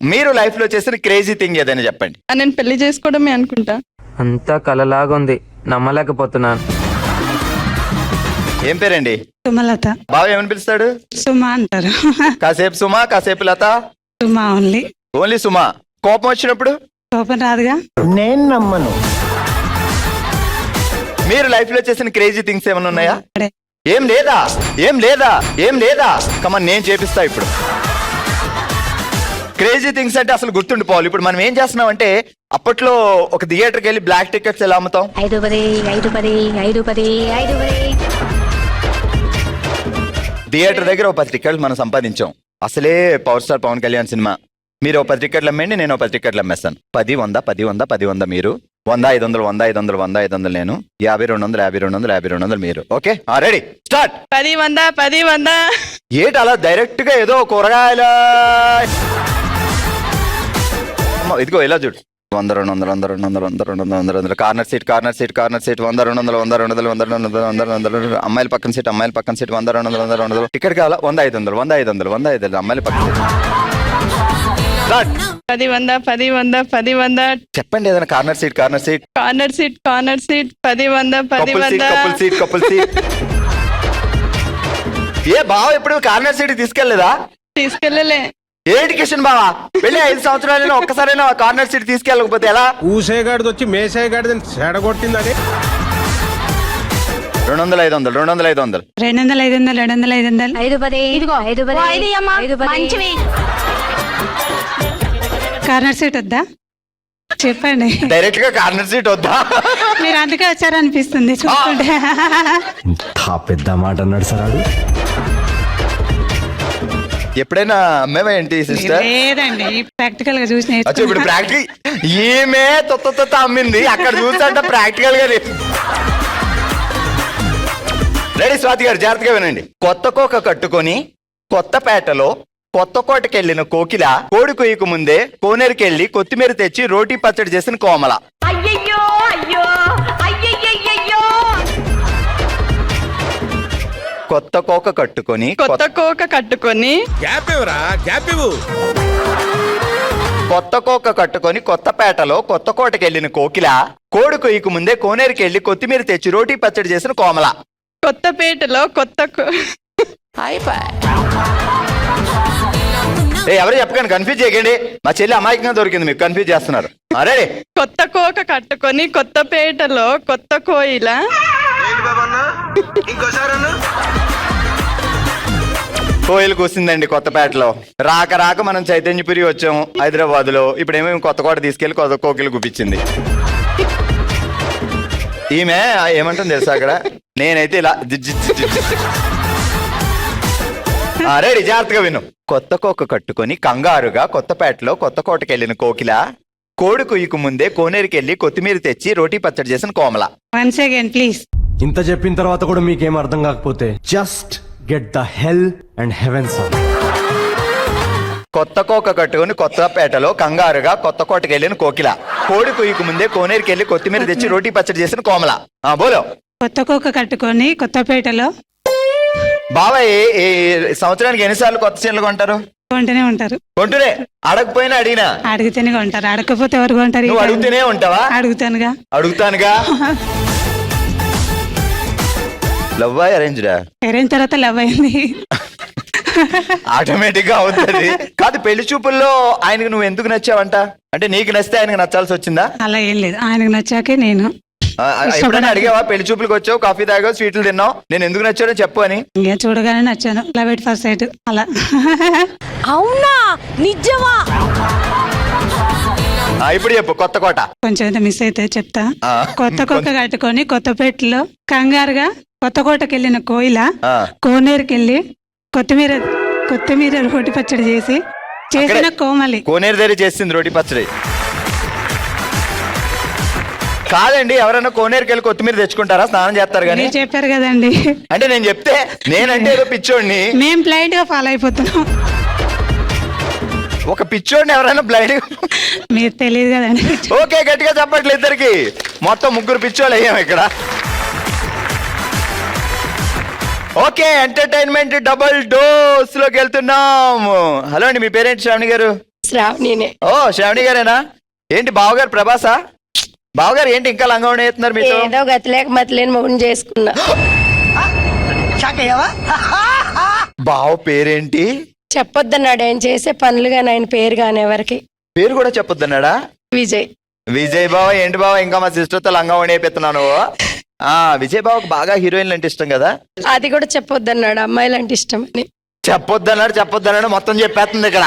మీరు లైఫ్ లో చేసిన క్రేజీ థింగ్ ఏదైనా చెప్పండి. నేను పెళ్లి చేసుకోవడమే అనుకుంటా. అంతా కలలాగా ఉంది, నమ్మలేకపోతున్నాను. ఏం పేరండి? సుమలత. బావ ఏమని పిలుస్తాడు? సుమా అంటారు. కాసేపు సుమా, కాసేపు లత. సుమా ఓన్లీ. ఓన్లీ సుమా. కోపం వచ్చినప్పుడు? కోపం రాదుగా. నేను నమ్మను. మీరు లైఫ్ లో చేసిన క్రేజీ థింగ్స్ ఏమైనా ఉన్నాయా? ఏం లేదా? ఏం లేదా? ఏం లేదా? కమన్, నేను చేపిస్తా ఇప్పుడు. క్రేజీ థింగ్స్ అంటే అసలు గుర్తుండిపోవాలి. ఇప్పుడు మనం ఏం చేస్తున్నాం అంటే, అప్పట్లో ఒక థియేటర్కి వెళ్ళి బ్లాక్ టికెట్స్ ఎలా అమ్ముతాం? 5 థియేటర్ దగ్గర ఒక 10 టికెట్లు మనం సంపాదించాం. అసలే power star Pawan Kalyan cinema. మీరు ఒక 10 టికెట్లు అమ్మండి, నేను ఒక 10 టికెట్లు అమ్మేస్తాను. 10 100 10 100 10 100 మీరు, 100 500 100 500 100 500 నేను, 50 200 50 200 50 200 మీరు. Okay, ready, start. 10 100 10 100. ఏటి అలా డైరెక్ట్ గా ఏదో కూరగాయల ఇదిగో ఇలా చూడు. 100 200 100 200 100 200 100 కార్నర్ సీట్ 100 200 100 200 100 అమ్మాయిల పక్కన సీట్ 100 200 100 టికెట్ కావాలా? 100 500 100 500 100 500 అమ్మాయిల పక్కన సీట్. 10 100 10 100 10 100. చెప్పండి ఏదైనా. Corner seat 10 100 10 100. Couple seat. ఏ బావ ఎప్పుడు కార్నర్ సీట్ తీసుకెళ్లేదా? తీసుకెళ్ళలే. ఏంటి కిషన్ బావా, వెళ్ళి 5 సంవత్సరాలైనా ఒక్కసారైనా కార్నర్ సీట్ తీసుకెళ్ళకపోతే ఎలా? ఊసేగాడిది వచ్చి మేసేగాడిది చెడగొట్టిందని. 200 500 200 500 200 500 200 500. కార్నర్ సీట్ వద్దా? చెప్పండి. డైరెక్ట్ గా కార్నర్ సీట్ వద్దా? మీరు అందుకే వచ్చారనిపిస్తుంది చూసుకుంటే. పెద్ద మాట అన్నాడు సార్. ఎప్పుడైనా అమ్మేవా ఏంటి సిస్టర్? లేదండి, ప్రాక్టికల్ గా చూసి ఇప్పుడు ప్రాక్టికల్ ఈమె తొత్త అమ్మింది, అక్కడ చూస్తుంటే ప్రాక్టికల్ గా. రెడీ స్వాతి గారు, జాగ్రత్తగా వినండి. కొత్త కోక కట్టుకొని కొత్తపేటలో కొత్త కోటకెళ్లిన కోకిల, కోడి కొయ్యకు ముందే కోనేరుకెళ్లి కొత్తిమీర తెచ్చి రోటీ పచ్చడి చేసిన కోమల. కొత్త కోక కట్టుకొని కొత్త కోక కట్టుకొని కొత్తపేటలో కొత్త కోటకెళ్లిన కోకిల, కోడి కొయ్యకు ముందే కోనేరుకెళ్లి కొత్తిమీర తెచ్చి రోటీ పచ్చడి చేసిన కోమల. కొత్తపేటలో ఎవరు చెప్పకండి, కన్ఫ్యూజ్ చేయకండి. మా చెల్లి అమాయకంగా దొరికింది, మీకు కన్ఫ్యూజ్ చేస్తున్నారు. అరే, కొత్త కోక కట్టుకొని కొత్తపేటలో కొత్త కోయిల. కోయిలు కూసిందండి కొత్తపేటలో. రాక మనం చైతన్యపురి వచ్చాము హైదరాబాద్ లో. ఇప్పుడేమో కొత్త కోట తీసుకెళ్లి కొత్త కోకిలు కూపించింది. ఈమె ఏమంటుంది తెలుసా అక్కడ? నేనైతే ఇలా రెడీ, జాగ్రత్తగా విను. కొత్త కోక కట్టుకొని కంగారుగా కొత్తపేటలో కొత్త కోటకెళ్లిన కోకిల, కోడి కొయ్యకు ముందే కోనేరుకెళ్లి కొత్తిమీర తెచ్చి రోటీ పచ్చడి చేసిన కోమల. Once again please. ఇంత చెప్పిన తర్వాత కూడా మీకేం అర్థం కాకపోతే just get the hell and heaven sir. కొత్త కోక కట్టుకుని కొత్తపేటలో కంగారుగా కొత్త కోటకెళ్లిన కోకిల, కోడి కొయ్యకు ముందే కోనేరుకెళ్లి కొత్తిమీర తెచ్చి రోటీ పచ్చడి చేసిన కోమల. బోలో. కొత్త కోక కట్టుకొని కొత్తపేటలో. బాబాయ్, సంవత్సరానికి ఎన్నిసార్లు కొత్త చీరలు కొంటారు? కొంటూనే ఉంటారు. కొంటూనే? అడగపోయినా అడిగినా? అడిగితేనే కొంటారు, అడగకపోతే ఎవరు కొంటారు? నువ్వు అడుగుతూనే ఉంటావా? అడుగుతానుగా. లవ్ అరేంజ్డా? అరేంజ్ తర్వాత లవ్ అయింది. ఆటోమేటిక్ గా అవుతుంది. కాదు, పెళ్లి చూపుల్లో ఆయనకు నువ్వు ఎందుకు నచ్చావంట? అంటే నీకు నచ్చితే ఆయనకు నచ్చాల్సి వచ్చిందా? అలా ఏం లేదు, ఆయనకు నచ్చాకే నేను. ఎప్పుడైనా అడిగావా? పెళ్లి చూపులకు వచ్చావు, కాఫీ తాగావు, స్వీట్లు తిన్నావు, నేను ఎందుకు నచ్చానో చెప్పు అని. ఇంకా చూడగానే నచ్చాను, లవ్ ఎట్ ఫస్ట్ సైట్ అలా. అవునా? నిజమా? ఇప్పుడు చెప్పు. కొత్త కోట కొంచెం అయితే మిస్ అయితే చెప్తా. కొత్త కోక కట్టుకొని కొత్తపేటలో కంగారుగా కొత్త కోటకెళ్లిన కోయిల, కోనేరుకెళ్లి కొత్తిమీర రోటి పచ్చడి చేసిన కోమలి. కోనేరు దగ్గర చేసింది రోటి పచ్చడి కాదండి. ఎవరైనా కోనేరుకెళ్ళి కొత్తిమీర తెచ్చుకుంటారా? స్నానం చేస్తారు కానీ. చెప్పారు కదండి. అంటే నేను చెప్తే నేనంటే ఏదో పిచ్చోడిని. మేము బ్లైండ్ గా ఫాలో అయిపోతున్నాం. ఒక పిచ్చోడిని ఎవరైనా బ్లైండ్ గా? మీరు తెలియదు కదండి. ఓకే, గట్టిగా చెప్పట్లేదు ఇద్దరికి. మొత్తం 3 పిచ్చోళ్ళు అయ్యాం ఇక్కడ. ఓకే, ఎంటర్టైన్మెంట్ డబుల్ డోస్ లోకి వెళ్తున్నాం. హలో అండి, మీ పేరేంటి శ్రావణి గారు? శ్రావణినే. ఓ శ్రావణి గారేనా? ఏంటి బావగారు ప్రభాసా? బావగారు ఏంటి ఇంకా లంగా వేస్తున్నారు మీతో? ఏదో గతి లేక మతి లేని మొగుని చేసుకున్నా. బావ పేరేంటి? చెప్పొద్దన్నాడు ఆయన చేసే పనులు గాని ఆయన పేరు గాని ఎవరికి. పేరు కూడా చెప్పొద్దన్నాడా? విజయ్. విజయ్ బావ ఏంటి బావ ఇంకా మా సిస్టర్ తో లంగా వేపెత్తున్నాను. విజయ్ బావకు బాగా హీరోయిన్లు అంటే ఇష్టం కదా? అది కూడా చెప్పొద్దన్నాడు, అమ్మాయిలు అంటే ఇష్టం అని. చెప్పొద్దన్నాడు మొత్తం చెప్పేస్తుంది ఇక్కడ.